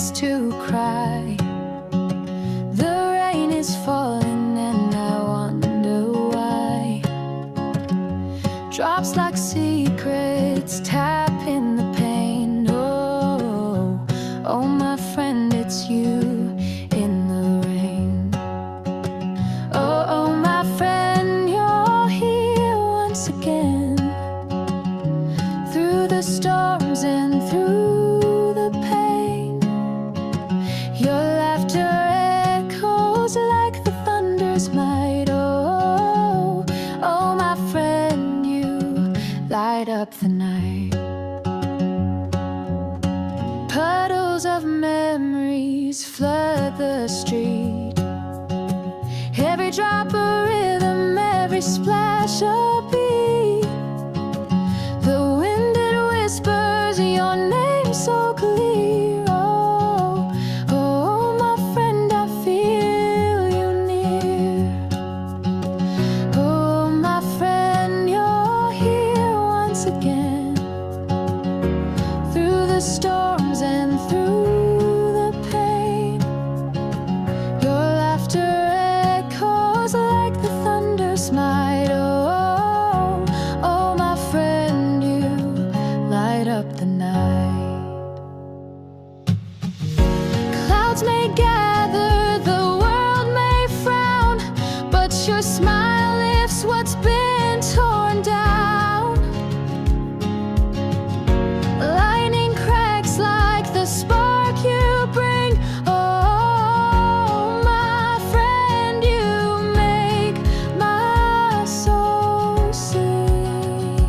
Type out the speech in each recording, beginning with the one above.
place to cry. The rain is falling and I wonder why. Drops like secrets tap in the pain. Oh, oh my friend, it's you in the rain. Oh, oh my friend, you're here once again. Through the storms and through the pain, your laughter echoes like the thunder's might. Oh, oh my friend, you light up the night. Puddles of memories flood the street. Every drop a rhythm, every splash a beat. The wind, it whispers your name so clear. Oh, oh my friend, I feel you near. Oh my friend, you're here once again. Through the storms and through the pain, your laughter echoes like the thunder's might. Oh, oh my friend, you light up the night. Clouds may gather, the world may frown, but your smile lifts what's been torn down. Lightning cracks like the spark you bring. Oh my friend, you make my soul sing.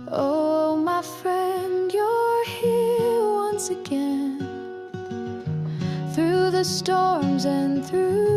Oh my friend, you're here once again. Through the storms and through